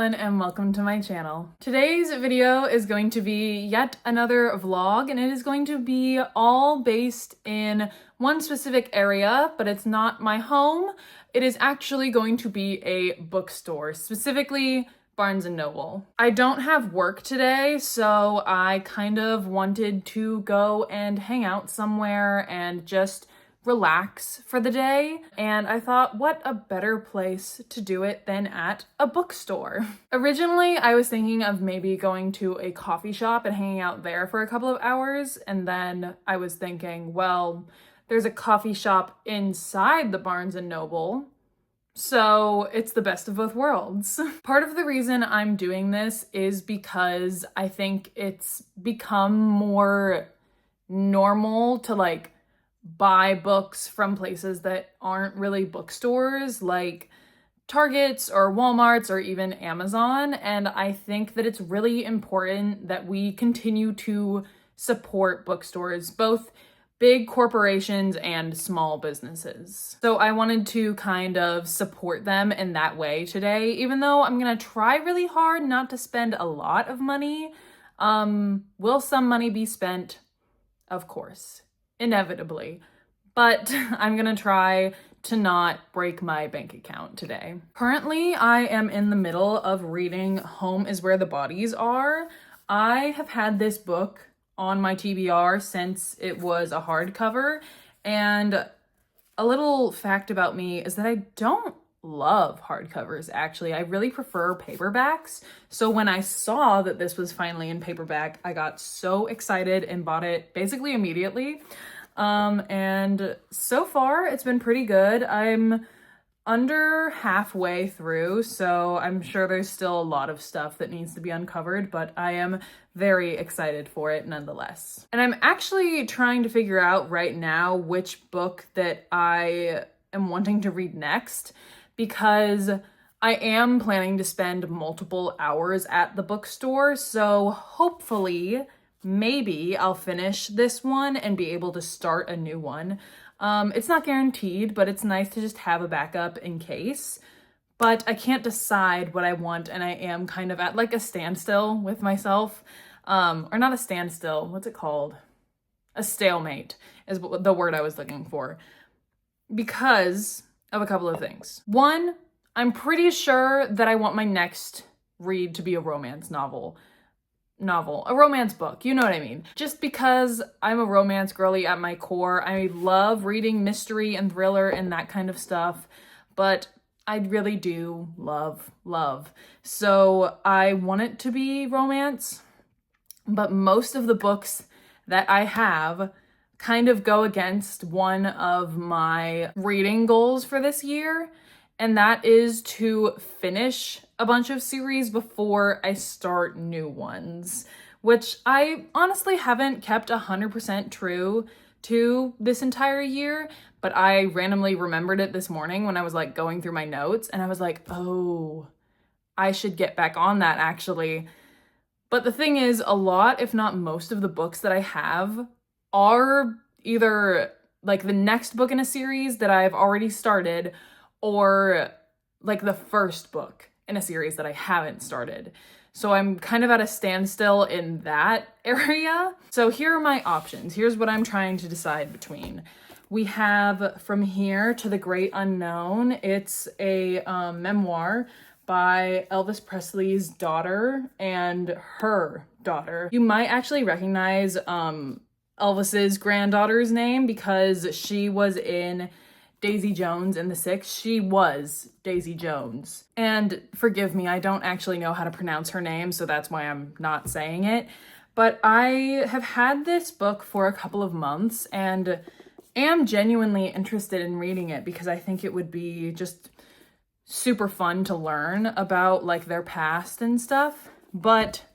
everyone and welcome to my channel. Today's video is going to be yet another vlog and it is going to be all based in one specific area, but it's not my home. It is actually going to be a bookstore, specifically Barnes & Noble. I don't have work today, so I kind of wanted to go and hang out somewhere and just relax for the day, and I thought what a better place to do it than at a bookstore. Originally, I was thinking of maybe going to a coffee shop and hanging out there for a couple of hours, and then I was thinking, well, there's a coffee shop inside the Barnes & Noble, so it's the best of both worlds. Part of the reason I'm doing this is because I think it's become more normal to buy books from places that aren't really bookstores, like Targets or Walmarts or even Amazon. And I think that it's really important that we continue to support bookstores, both big corporations and small businesses. So I wanted to kind of support them in that way today, even though I'm gonna try really hard not to spend a lot of money. Will some money be spent? Of course. Inevitably, but I'm gonna try to not break my bank account today. Currently, I am in the middle of reading Home is Where the Bodies Are. I have had this book on my TBR since it was a hardcover, and a little fact about me is that I don't love hardcovers, actually. I really prefer paperbacks. So when I saw that this was finally in paperback, I got so excited and bought it basically immediately. And so far it's been pretty good. I'm under halfway through, so I'm sure there's still a lot of stuff that needs to be uncovered, but I am very excited for it nonetheless. And I'm actually trying to figure out right now which book that I am wanting to read next, because I am planning to spend multiple hours at the bookstore, so hopefully, maybe I'll finish this one and be able to start a new one. It's not guaranteed, but it's nice to just have a backup in case. But I can't decide what I want, and I am kind of at like a standstill with myself. Or not a standstill, what's it called? A stalemate is the word I was looking for. Because of a couple of things. One, I'm pretty sure that I want my next read to be a romance a romance book, you know what I mean. Just because I'm a romance girly at my core, I love reading mystery and thriller and that kind of stuff, but I really do love. So I want it to be romance, but most of the books that I have kind of go against one of my reading goals for this year, and that is to finish a bunch of series before I start new ones, which I honestly haven't kept 100% true to this entire year, but I randomly remembered it this morning when I was going through my notes, and I was like, oh, I should get back on that actually. But the thing is, a lot, if not most of the books that I have are either the next book in a series that I've already started, or the first book in a series that I haven't started. So I'm kind of at a standstill in that area. So here are my options. Here's what I'm trying to decide between. We have From Here to the Great Unknown. It's a memoir by Elvis Presley's daughter and her daughter. You might actually recognize Elvis's granddaughter's name because she was in Daisy Jones and the Six. She was Daisy Jones. And forgive me, I don't actually know how to pronounce her name, so that's why I'm not saying it. But I have had this book for a couple of months and am genuinely interested in reading it because I think it would be just super fun to learn about their past and stuff, but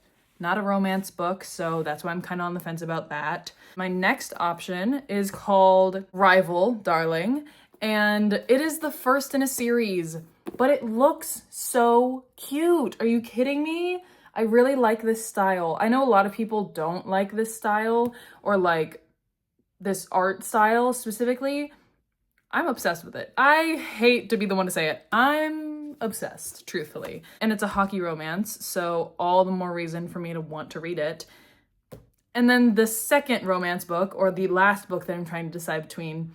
not a romance book, so that's why I'm kind of on the fence about that. My next option is called Rival, Darling, and it is the first in a series, but it looks so cute. Are you kidding me? I really like this style. I know a lot of people don't like this style or this art style specifically. I'm obsessed with it. I hate to be the one to say it. I'm obsessed, truthfully. And it's a hockey romance, so all the more reason for me to want to read it. And then the second romance book, or the last book that I'm trying to decide between,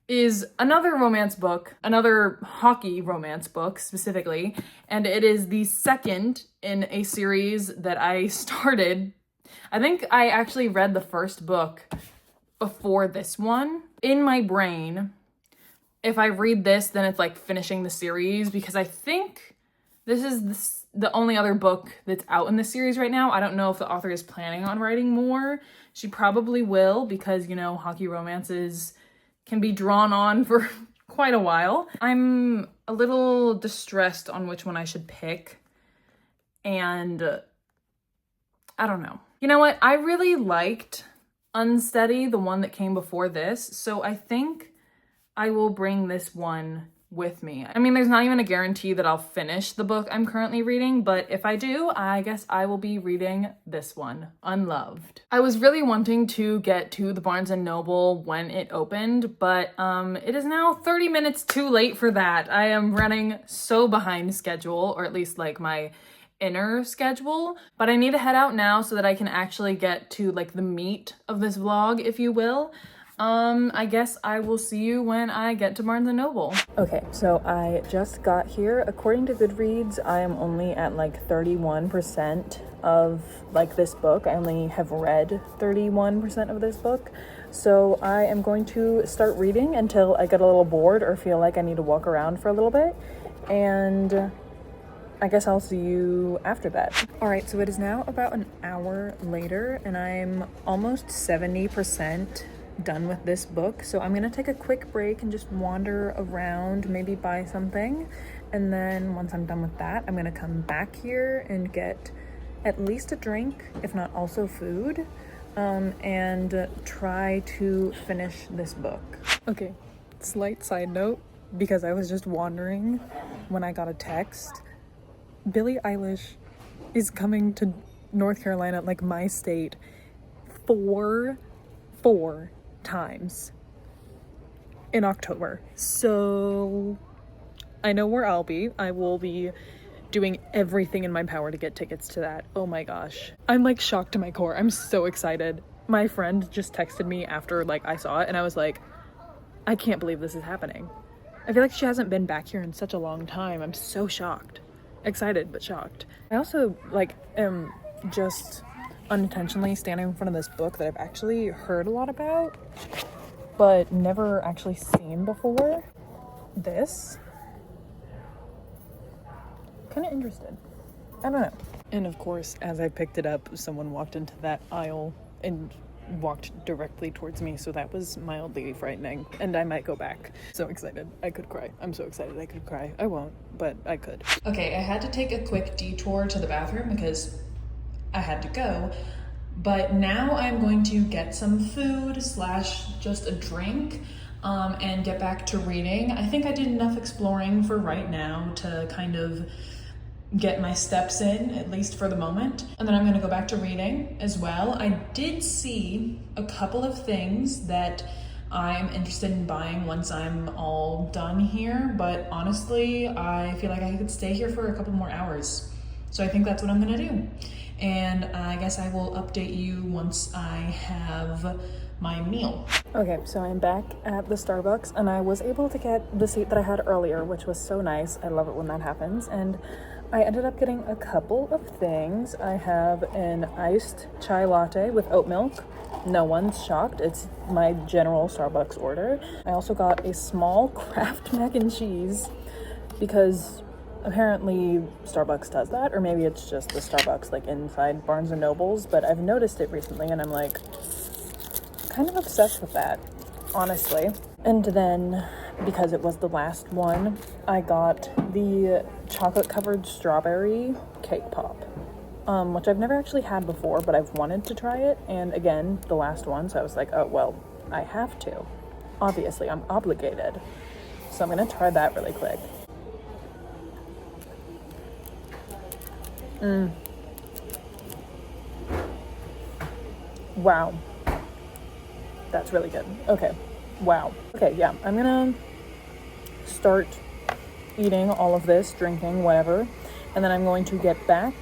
is another romance book, another hockey romance book specifically, and it is the second in a series that I started. I think I actually read the first book before this one. In my brain, if I read this, then it's like finishing the series, because I think this is the only other book that's out in the series right now. I don't know if the author is planning on writing more. She probably will, because, you know, hockey romances can be drawn on for quite a while. I'm a little distressed on which one I should pick, and I don't know. You know what? I really liked Unsteady, the one that came before this, so I think I will bring this one with me. I mean, there's not even a guarantee that I'll finish the book I'm currently reading, but if I do, I guess I will be reading this one, Unloved. I was really wanting to get to the Barnes & Noble when it opened, but it is now 30 minutes too late for that. I am running so behind schedule, or at least like my inner schedule, but I need to head out now so that I can actually get to like the meat of this vlog, if you will. I guess I will see you when I get to Barnes & Noble. Okay, so I just got here. According to Goodreads, I am only at like 31% of like this book. I only have read 31% of this book. So I am going to start reading until I get a little bored or feel like I need to walk around for a little bit. And I guess I'll see you after that. All right, so it is now about an hour later and I'm almost 70% done with this book, so I'm gonna take a quick break and just wander around, maybe buy something, and then once I'm done with that, I'm gonna come back here and get at least a drink, if not also food, and try to finish this book. Okay, slight side note, because I was just wandering when I got a text. Billie Eilish is coming to North Carolina, like my state, four times in October. So I know where I'll be. I will be doing everything in my power to get tickets to that. Oh my gosh. I'm like shocked to my core. I'm so excited. My friend just texted me after like I saw it and I was like, I can't believe this is happening. I feel like she hasn't been back here in such a long time. I'm so shocked. Excited, but shocked. I also like am just unintentionally standing in front of this book that I've actually heard a lot about, but never actually seen before. This. Kind of interested. I don't know. And of course, as I picked it up, someone walked into that aisle and walked directly towards me, so that was mildly frightening, and I might go back. So excited. I could cry. I'm so excited I could cry. I won't, but I could. Okay, I had to take a quick detour to the bathroom because I had to go, but now I'm going to get some food / just a drink and get back to reading. I think I did enough exploring for right now to kind of get my steps in, at least for the moment. And then I'm gonna go back to reading as well. I did see a couple of things that I'm interested in buying once I'm all done here, but honestly, I feel like I could stay here for a couple more hours. So I think that's what I'm gonna do. And I guess I will update you once I have my meal. Okay, so I'm back at the Starbucks and I was able to get the seat that I had earlier, which was so nice. I love it when that happens. And I ended up getting a couple of things. I have an iced chai latte with oat milk. No one's shocked. It's my general Starbucks order. I also got a small Kraft mac and cheese because apparently Starbucks does that, or maybe it's just the Starbucks like inside Barnes & Noble's, but I've noticed it recently and I'm like kind of obsessed with that, honestly. And then because it was the last one, I got the chocolate covered strawberry cake pop, which I've never actually had before, but I've wanted to try it. And again, the last one, so I was like, oh, well, I have to. Obviously, I'm obligated. So I'm gonna try that really quick. Wow. That's really good. Okay. Wow. Okay, yeah, I'm gonna start eating all of this, drinking, whatever, and then I'm going to get back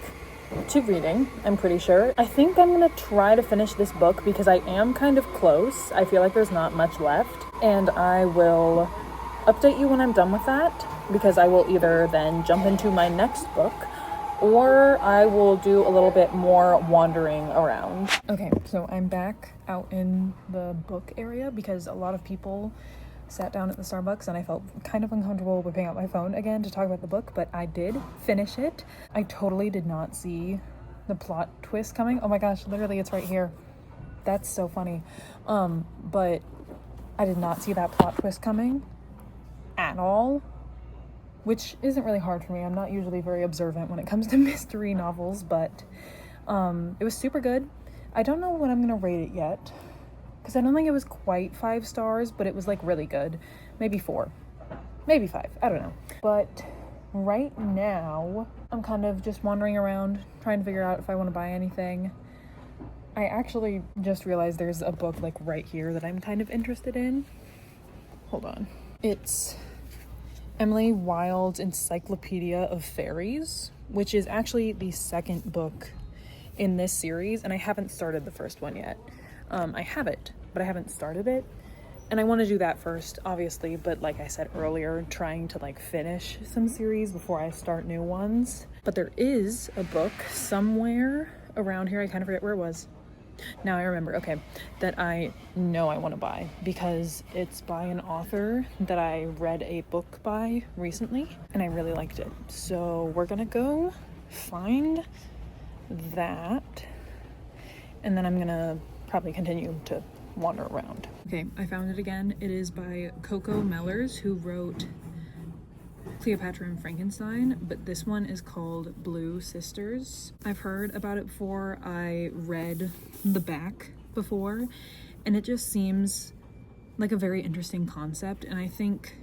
to reading, I'm pretty sure. I think I'm gonna try to finish this book because I am kind of close. I feel like there's not much left, and I will update you when I'm done with that, because I will either then jump into my next book or I will do a little bit more wandering around. Okay, so I'm back out in the book area because a lot of people sat down at the Starbucks and I felt kind of uncomfortable whipping out my phone again to talk about the book, but I did finish it. I totally did not see the plot twist coming. Oh my gosh, literally it's right here. That's so funny. But I did not see that plot twist coming at all, which isn't really hard for me. I'm not usually very observant when it comes to mystery novels, but it was super good. I don't know what I'm gonna rate it yet, because I don't think it was quite 5 stars, but it was like really good. Maybe 4, maybe 5, I don't know. But right now, I'm kind of just wandering around, trying to figure out if I want to buy anything. I actually just realized there's a book like right here that I'm kind of interested in. Hold on. It's Emily Wilde's Encyclopedia of Fairies, which is actually the second book in this series, and I haven't started the first one yet. I have it, but I haven't started it, and I want to do that first, obviously, but like I said earlier, trying to like finish some series before I start new ones. But there is a book somewhere around here, I kind of forget where it was. Now I remember, okay, that I know I want to buy because it's by an author that I read a book by recently, and I really liked it. So we're gonna go find that, and then I'm gonna probably continue to wander around. Okay, I found it again. It is by Coco Mellers, who wrote Cleopatra and Frankenstein, but this one is called Blue Sisters. I've heard about it before. I read the back before, and it just seems like a very interesting concept, and I think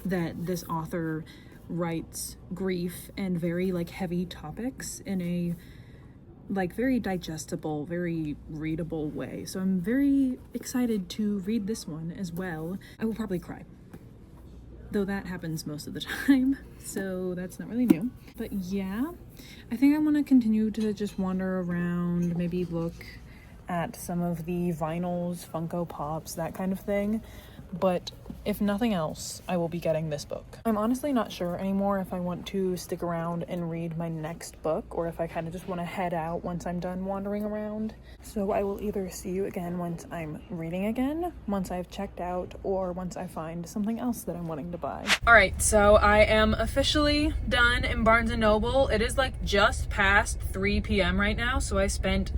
that this author writes grief and very like heavy topics in a like very digestible, very readable way. So I'm very excited to read this one as well. I will probably cry, though that happens most of the time, so that's not really new. But yeah, I think I want to continue to just wander around, maybe look at some of the vinyls, Funko Pops, that kind of thing. But if nothing else, I will be getting this book. I'm honestly not sure anymore if I want to stick around and read my next book, or if I kind of just want to head out once I'm done wandering around. So I will either see you again once I'm reading again, once I've checked out, or once I find something else that I'm wanting to buy. All right, so I am officially done in Barnes & Noble. It is like just past 3 p.m. right now, so I spent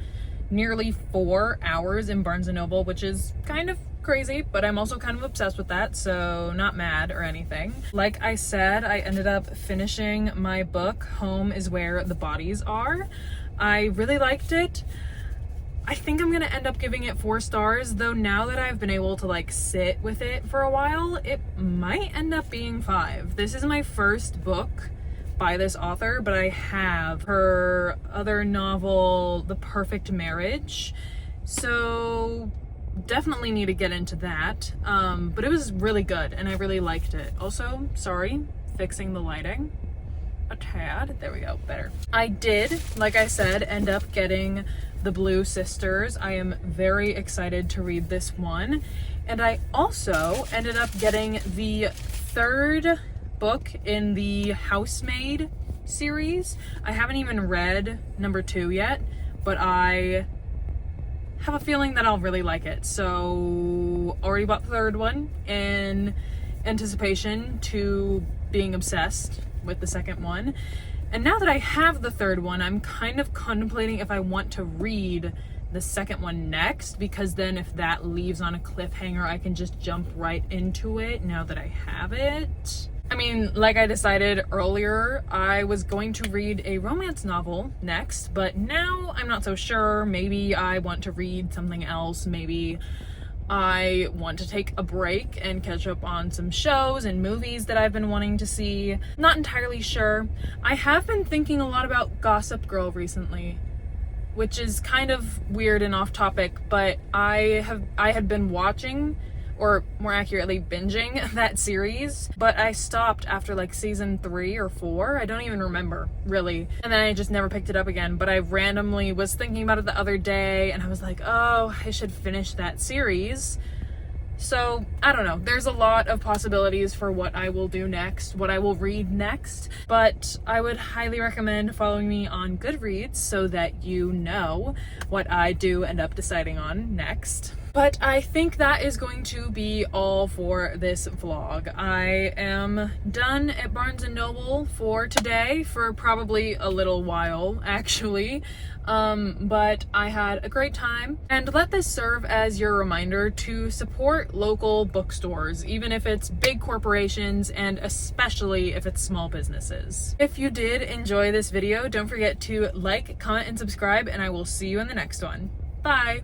nearly 4 hours in Barnes & Noble, which is kind of crazy, but I'm also kind of obsessed with that, so not mad or anything. Like I said, I ended up finishing my book, Home is Where the Bodies Are. I really liked it. I think I'm gonna end up giving it 4 stars, though now that I've been able to like sit with it for a while, it might end up being 5. This is my first book by this author, but I have her other novel, The Perfect Marriage, so definitely need to get into that. But it was really good and I really liked it. Also, sorry, fixing the lighting a tad. There we go, better. I did, like I said, end up getting The Blue Sisters. I am very excited to read this one. And I also ended up getting the 3rd book in the Housemaid series. I haven't even read number 2 yet, but I have a feeling that I'll really like it. So already bought the 3rd one in anticipation to being obsessed with the 2nd one. And now that I have the 3rd one, I'm kind of contemplating if I want to read the 2nd one next, because then if that leaves on a cliffhanger, I can just jump right into it now that I have it. I mean, like I decided earlier, I was going to read a romance novel next, but now I'm not so sure. Maybe I want to read something else. Maybe I want to take a break and catch up on some shows and movies that I've been wanting to see. Not entirely sure. I have been thinking a lot about Gossip Girl recently, which is kind of weird and off topic, but I had been watching or more accurately binging that series, but I stopped after like season 3 or 4. I don't even remember really. And then I just never picked it up again, but I randomly was thinking about it the other day and I was like, oh, I should finish that series. So I don't know, there's a lot of possibilities for what I will do next, what I will read next, but I would highly recommend following me on Goodreads so that you know what I do end up deciding on next. But I think that is going to be all for this vlog. I am done at Barnes & Noble for today, for probably a little while actually. But I had a great time, and let this serve as your reminder to support local bookstores, even if it's big corporations and especially if it's small businesses. If you did enjoy this video, don't forget to like, comment, and subscribe, and I will see you in the next one. Bye!